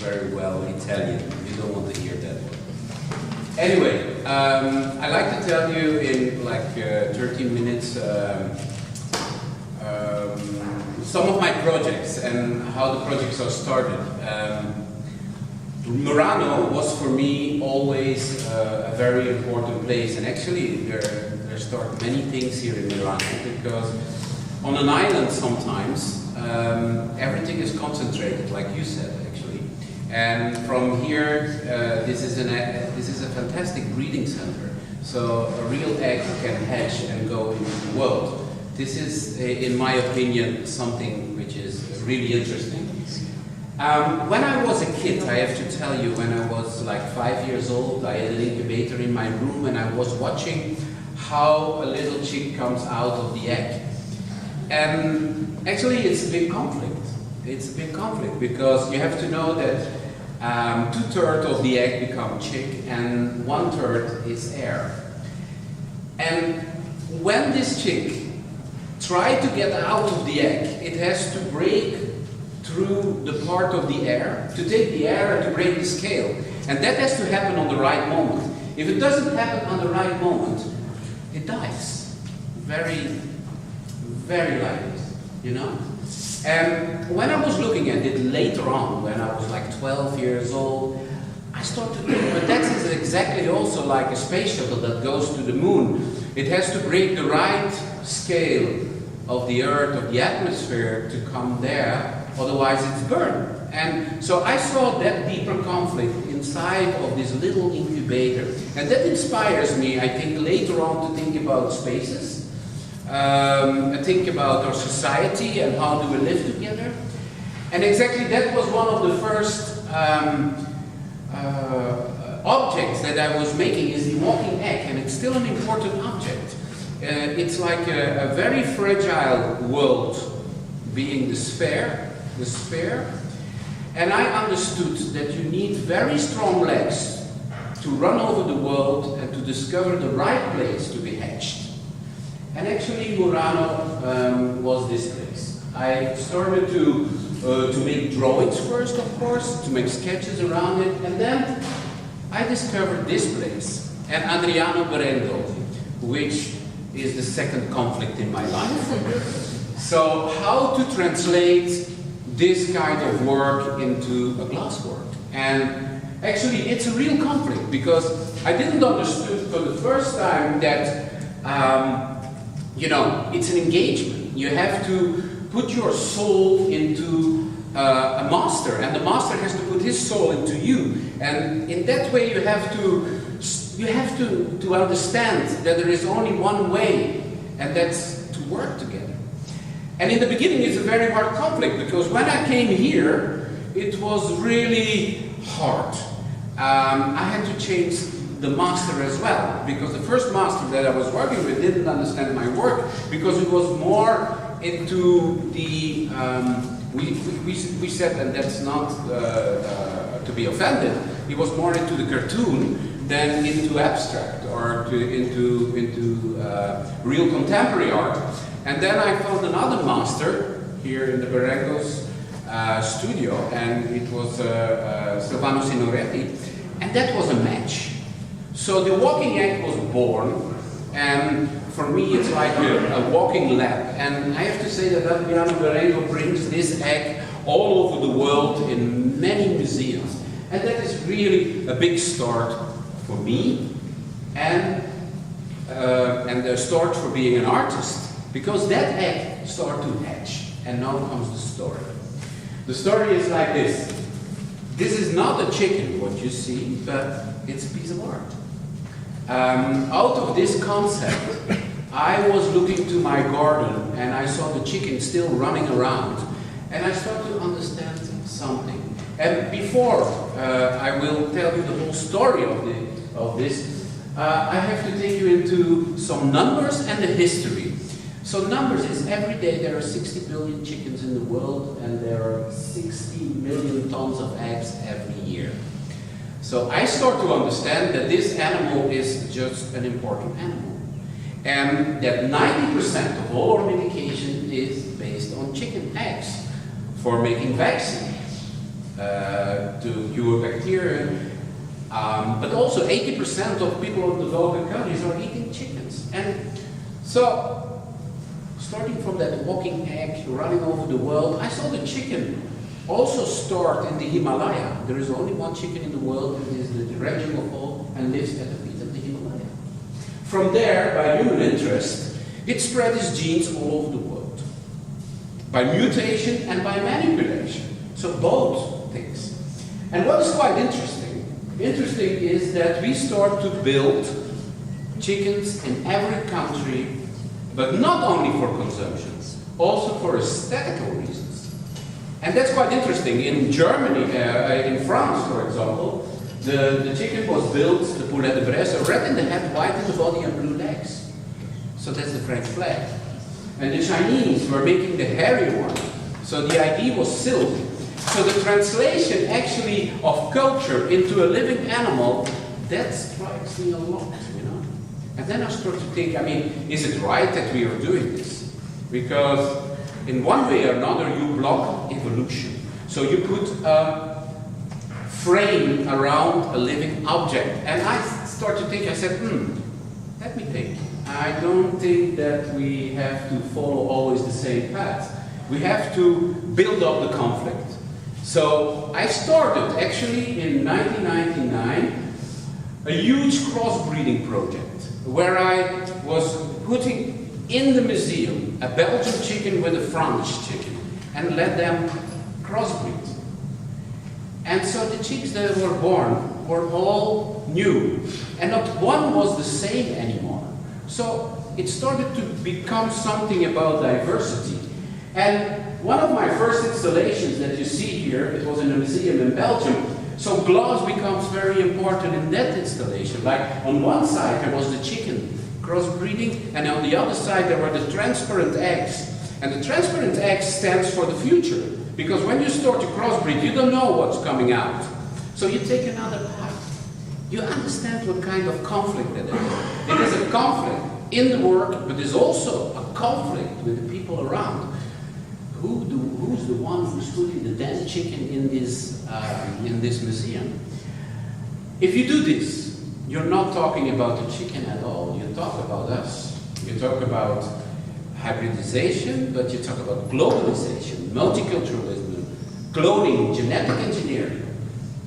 very well Italian. You don't want to hear that one. Anyway, I'd like to tell you in like 13 minutes some of my projects and how the projects are started. Murano was for me always a very important place, and actually there start many things here in Murano, because on an island sometimes everything is concentrated, like you said actually. And from here, this is a fantastic breeding center. So a real egg can hatch and go into the world. This is, in my opinion, something which is really interesting. When I was a kid, I have to tell you, when I was like 5 years old, I had an incubator in my room, and I was watching how a little chick comes out of the egg. And actually it's a big conflict. It's a big conflict, because you have to know that 2/3 of the egg become chick and 1/3 is air. And when this chick tries to get out of the egg, it has to break through the part of the air, to take the air and to break the scale. And that has to happen on the right moment. If it doesn't happen on the right moment, it dies. Very, very like this, you know? And when I was looking at it later on, when I was like 12 years old, I started to think, but that is exactly also like a space shuttle that goes to the moon. It has to break the right scale of the Earth, of the atmosphere, to come there, otherwise it's burned. And so I saw that deeper conflict inside of this little incubator. And that inspires me, I think, later on to think about spaces. I think about our society and how do we live together. And exactly that was one of the first objects that I was making, is the walking egg, and it's still an important object. It's like a very fragile world, being the sphere. And I understood that you need very strong legs to run over the world and to discover the right place to be hatched. And actually Murano was this place. I started to make drawings first, of course, to make sketches around it, and then I discovered this place, and Adriano Berengo, which is the second conflict in my life. So how to translate this kind of work into a glass work? And actually it's a real conflict, because I didn't understand for the first time that you know, it's an engagement. You have to put your soul into a master, and the master has to put his soul into you. And in that way you have to understand that there is only one way, and that's to work together. And in the beginning it's a very hard conflict, because when I came here, it was really hard. I had to change the master as well, because the first master that I was working with didn't understand my work, because it was more into the, we said, and that's not to be offended, it was more into the cartoon than into abstract or into real contemporary art. And then I found another master here in the Berengo's studio, and it was Silvano Signoretti, and that was a match. So the walking egg was born, and for me it's like a walking lab. And I have to say that Adriano Berengo brings this egg all over the world in many museums. And that is really a big start for me, and a start for being an artist, because that egg started to hatch. And now comes the story. The story is like this. This is not a chicken, what you see, but it's a piece of art. Out of this concept, I was looking to my garden and I saw the chicken still running around, and I started to understand something. And before I will tell you the whole story of this, I have to take you into some numbers and the history. So numbers is every day there are 60 billion chickens in the world, and there are 60 million tons of eggs every year. So I start to understand that this animal is just an important animal, and that 90% of all our medication is based on chicken eggs for making vaccines. to cure bacteria. But also 80% of people in the developing countries are eating chickens. And so, starting from that walking egg, running over the world, I saw the chicken also start in the Himalaya. There is only one chicken in the world, it is the region of all, and lives at the feet of the Himalaya. From there, by human interest, it spread its genes all over the world. By mutation and by manipulation. So both things. And what is quite interesting is that we start to build chickens in every country, but not only for consumption, also for aesthetical reasons. And that's quite interesting. In Germany, in France, for example, the chicken was built, the poulet de Bresse, red in the head, white in the body, and blue legs. So that's the French flag. And the Chinese were making the hairy one. So the idea was silk. So the translation actually of culture into a living animal, that strikes me a lot, you know. And then I start to think, I mean, is it right that we are doing this? Because in one way or another, you block evolution. So you put a frame around a living object. And I start to think, I said, let me think. I don't think that we have to follow always the same path. We have to build up the conflict. So I started, actually, in 1999, a huge crossbreeding project, where I was putting in the museum a Belgian chicken with a French chicken and let them crossbreed. And so the chicks that were born were all new, and not one was the same anymore. So it started to become something about diversity. And one of my first installations that you see here, it was in a museum in Belgium. So glass becomes very important in that installation. Like on one side there was the chicken crossbreeding, and on the other side there were the transparent eggs. And the transparent egg stands for the future, because when you start to crossbreed, you don't know what's coming out. So you take another path. You understand what kind of conflict that is. It is a conflict in the work, but there's also a conflict with the people around. Who's the one who's putting the dead chicken in this museum? If you do this, you're not talking about the chicken at all. You talk about us. You talk about hybridization, but you talk about globalization, multiculturalism, cloning, genetic engineering.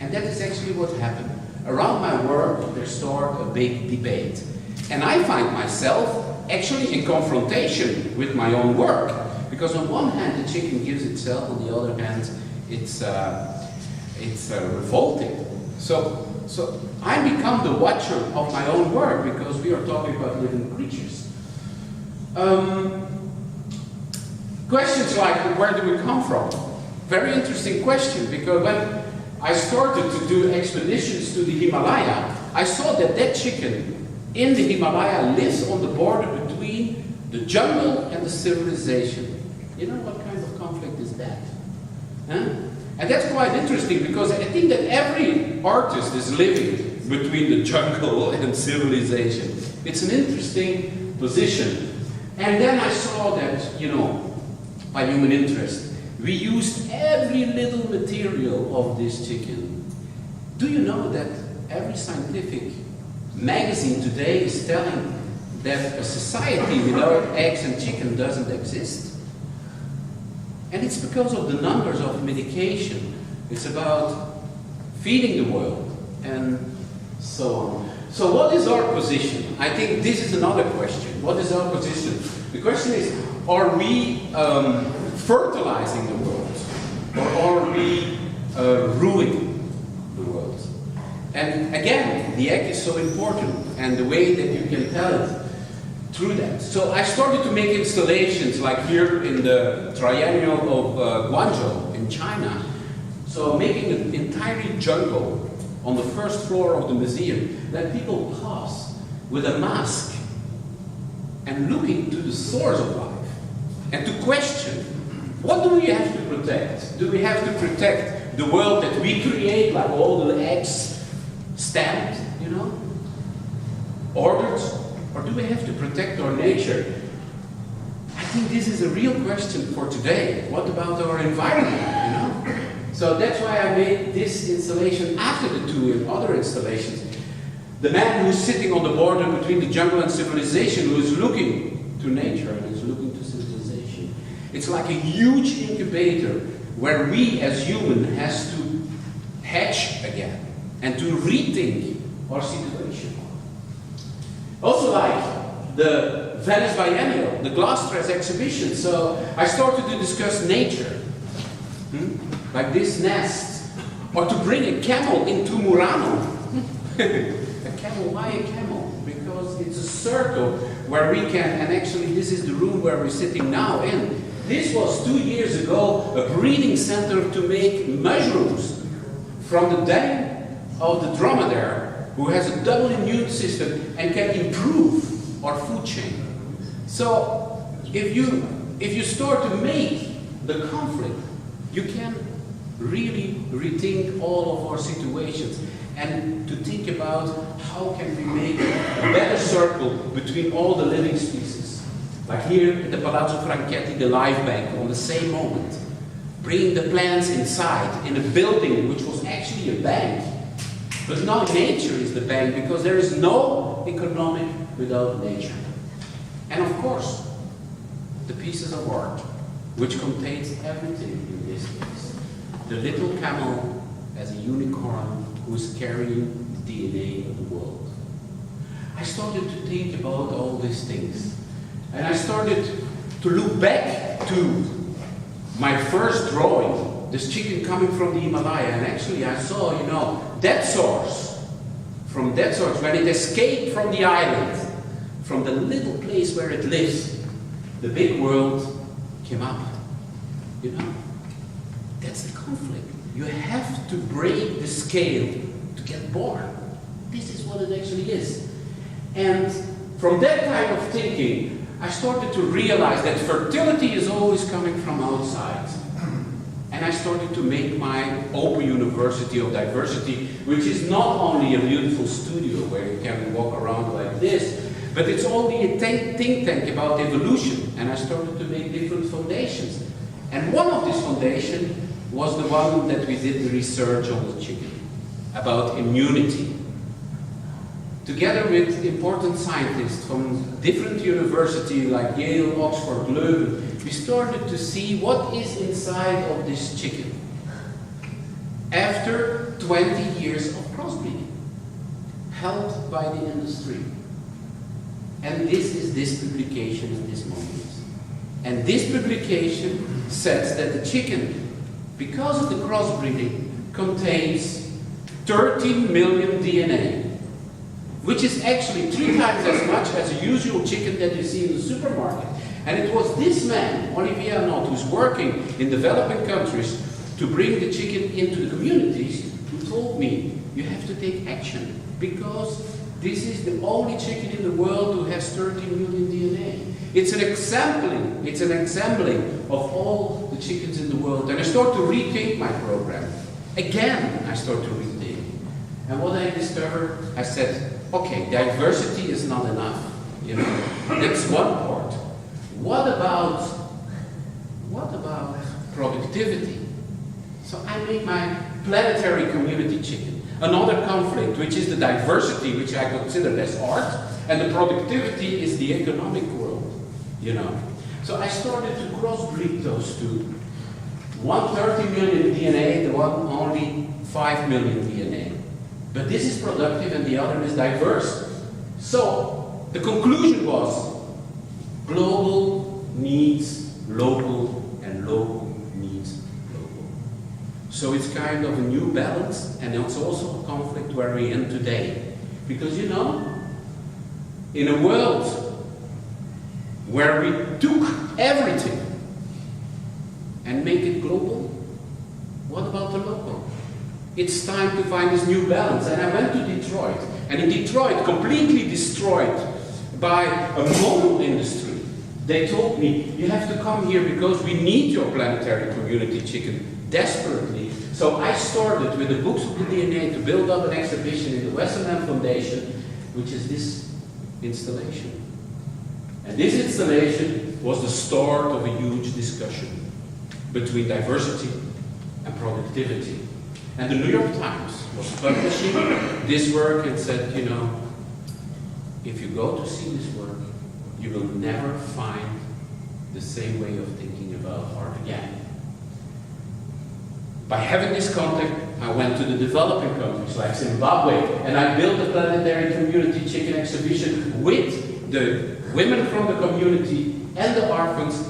And that is actually what happened. Around my work, there started a big debate. And I find myself actually in confrontation with my own work. Because on one hand, the chicken gives itself, on the other hand, it's revolting. So I become the watcher of my own work, because we are talking about living creatures. Questions like, where do we come from? Very interesting question, because when I started to do expeditions to the Himalaya, I saw that that chicken in the Himalaya lives on the border between the jungle and the civilization. You know what kind of conflict is that? Huh? And that's quite interesting, because I think that every artist is living between the jungle and civilization. It's an interesting position. And then I saw that, you know, by human interest, we used every little material of this chicken. Do you know that every scientific magazine today is telling that a society without eggs and chicken doesn't exist? And it's because of the numbers of medication. It's about feeding the world and so on. So what is our position? I think this is another question. What is our position? The question is, are we fertilizing the world? Or are we ruining the world? And again, the egg is so important, and the way that you can tell it through that. So I started to make installations like here in the Triennial of Guangzhou in China. So making an entire jungle on the first floor of the museum, that people pass with a mask and looking to the source of life and to question, what do we have to protect? Do we have to protect the world that we create, like all the eggs stamped, you know, ordered? Or do we have to protect our nature? I think this is a real question for today. What about our environment, you know? So that's why I made this installation after the two other installations. The man who's sitting on the border between the jungle and civilization, who is looking to nature and is looking to civilization. It's like a huge incubator where we as humans has to hatch again and to rethink our situation. Also like the Venice Biennial, the glass stress exhibition. So I started to discuss nature, like this nest, or to bring a camel into Murano. A camel, why a camel? Because it's a circle where we can, and actually this is the room where we're sitting now in. This was 2 years ago a breeding center to make mushrooms from the den of the dromedary, who has a double immune system and can improve our food chain. So if you start to make the conflict, you can really rethink all of our situations and to think about how can we make a better circle between all the living species. Like here in the Palazzo Franchetti, the live bank on the same moment. Bringing the plants inside in a building which was actually a bank. But now nature is the bank because there is no economic without nature. And of course, the pieces of art, which contains everything in this case. The little camel as a unicorn who is carrying the DNA of the world. I started to think about all these things. And I started to look back to my first drawing, this chicken coming from the Himalaya. And actually I saw, that source, from that source, when it escaped from the island, from the little place where it lives, the big world came up. That's the conflict. You have to break the scale to get born. This is what it actually is. And from that kind of thinking, I started to realize that fertility is always coming from outside. And I started to make my open university of diversity, which is not only a beautiful studio where you can walk around like this, but it's only a think tank about evolution. And I started to make different foundations. And one of these foundations was the one that we did the research on the chicken, about immunity. Together with important scientists from different universities like Yale, Oxford, Leuven, we started to see what is inside of this chicken after 20 years of crossbreeding, helped by the industry. And this is this publication at this moment. And this publication says that the chicken, because of the crossbreeding, contains 13 million DNA, which is actually 3 times as much as a usual chicken that you see in the supermarket. And it was this man, Olivier Arnaud, who's working in developing countries to bring the chicken into the communities, who told me, you have to take action, because this is the only chicken in the world who has 13 million DNA. It's an assembling of all the chickens in the world. And I start to rethink my program. Again, I start to rethink. And what I discovered, I said, okay, diversity is not enough. That's one part. What about productivity? So I make my planetary community chicken. Another conflict, which is the diversity, which I consider as art, and the productivity is the economic world. So I started to crossbreed those two. One 30 million DNA, the one only 5 million DNA. But this is productive and the other is diverse. So the conclusion was global needs local and local needs global. So it's kind of a new balance, and it's also a conflict where we're in today. Because in a world where we took everything and make it global, what about the local? It's time to find this new balance. And I went to Detroit, and in Detroit, completely destroyed by a mono industry, they told me, you have to come here because we need your planetary community chicken desperately. So I started with the books of the DNA to build up an exhibition in the Westerland Foundation, which is this installation. And this installation was the start of a huge discussion between diversity and productivity. And the New York Times was publishing this work and said, you know, if you go to see this work, you will never find the same way of thinking about art again. By having this contact, I went to the developing countries like Zimbabwe, and I built a planetary community chicken exhibition with the women from the community and the orphans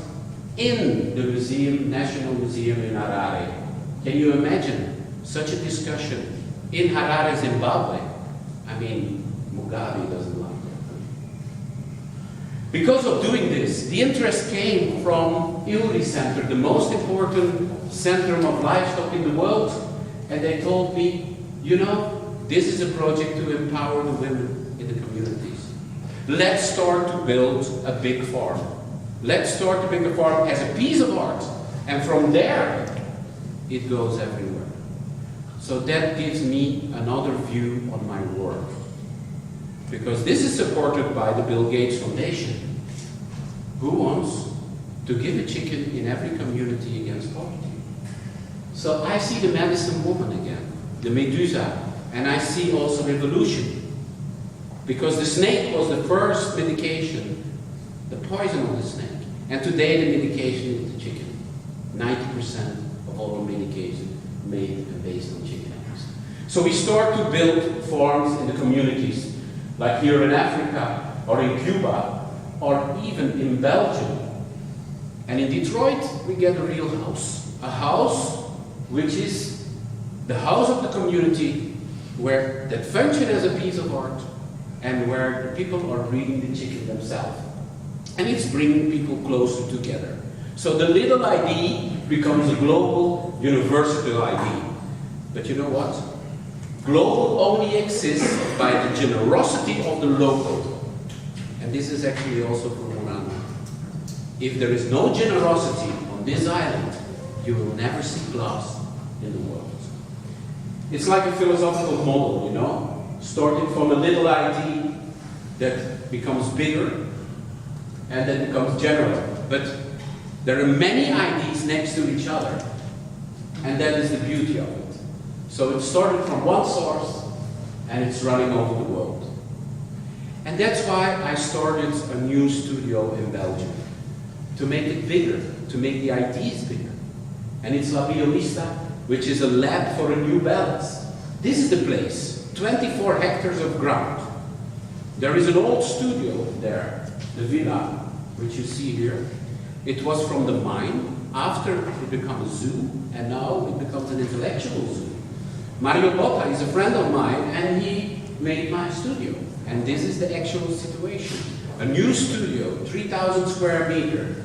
in the museum, National Museum in Harare. Can you imagine such a discussion in Harare, Zimbabwe? I mean, Mugabe doesn't like that. Because of doing this, the interest came from ILRI Center, the most important center of livestock in the world, and they told me, you know, this is a project to empower the women in the communities. Let's start to build a big farm. Let's start to build a farm as a piece of art, and from there, it goes everywhere. So that gives me another view on my work. Because this is supported by the Bill Gates Foundation, who wants to give a chicken in every community against poverty. So I see the medicine woman again, the Medusa, and I see also evolution. Because the snake was the first medication, the poison of the snake. And today the medication is the chicken. 90% of all our medication made and based on chicken eggs. So we start to build farms in the communities, like here in Africa, or in Cuba, or even in Belgium. And in Detroit, we get a real house. A house which is the house of the community, where that function as a piece of art, and where the people are breeding the chicken themselves. And it's bringing people closer together. So the little ID becomes a global, universal ID. But you know what? Global only exists by the generosity of the local. And this is actually also for Murano. If there is no generosity on this island, you will never see glass in the world. It's like a philosophical model, you know? Starting from a little ID that becomes bigger and then becomes general. But there are many IDs next to each other, and that is the beauty of it. So it started from one source, and it's running over the world. And that's why I started a new studio in Belgium, to make it bigger, to make the IDs bigger. And it's La Biolista, which is a lab for a new balance. This is the place, 24 hectares of ground. There is an old studio there, the villa, which you see here. It was from the mine, after it became a zoo, and now it becomes an intellectual zoo. Mario Botta is a friend of mine, and he made my studio. And this is the actual situation. A new studio, 3,000 square meters,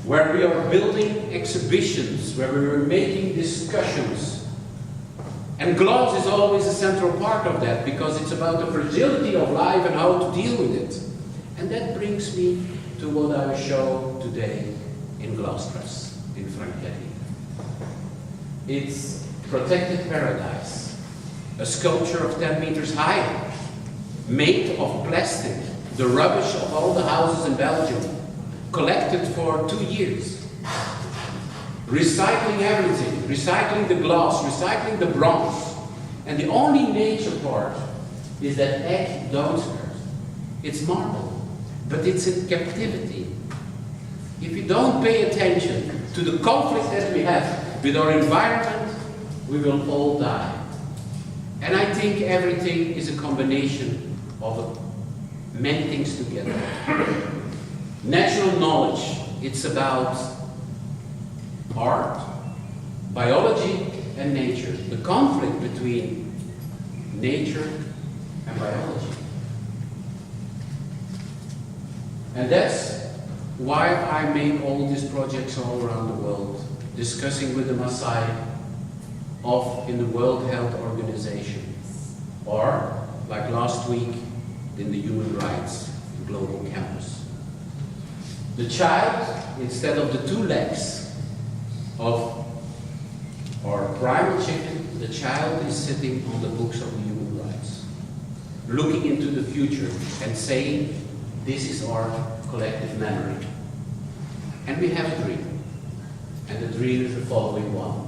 where we are building exhibitions, where we are making discussions. And glass is always a central part of that, because it's about the fragility of life and how to deal with it. And that brings me to what I will show today in glass press, in Franchetti. It's Protected Paradise, a sculpture of 10 meters high, made of plastic, the rubbish of all the houses in Belgium, collected for 2 years. Recycling everything, recycling the glass, recycling the bronze. And the only nature part is that egg downstairs. It's marble, but it's in captivity. If you don't pay attention to the conflict that we have with our environment, we will all die. And I think everything is a combination of many things together. Natural knowledge, it's about art, biology, and nature. The conflict between nature and biology. And that's why I make all these projects all around the world, discussing with the Maasai in the World Health Organization, or like last week in the Human Rights Global Campus. The child, instead of the 2 legs of our primal chicken, the child is sitting on the books of the human rights, looking into the future and saying, this is our collective memory. And we have a dream. And the dream is the following one.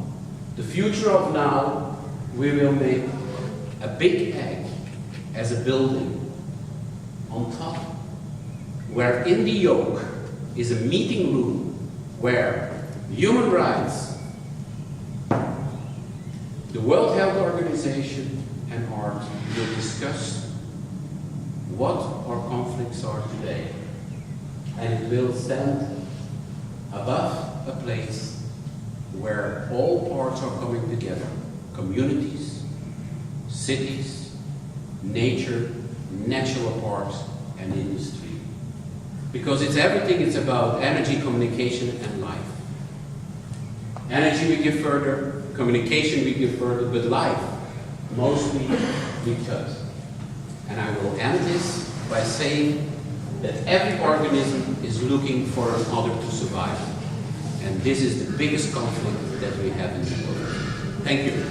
The future of now, we will make a big egg as a building on top, where in the yolk is a meeting room where human rights, the World Health Organization and art will discuss what our conflicts are today. And it will stand above a place where all parts are coming together. Communities, cities, nature, natural parts, and industry. Because it's everything, it's about energy, communication, and life. Energy we give further, communication we give further, but life, mostly we touch. And I will end this by saying that every organism is looking for another to survive. And this is the biggest conflict that we have in the world. Thank you.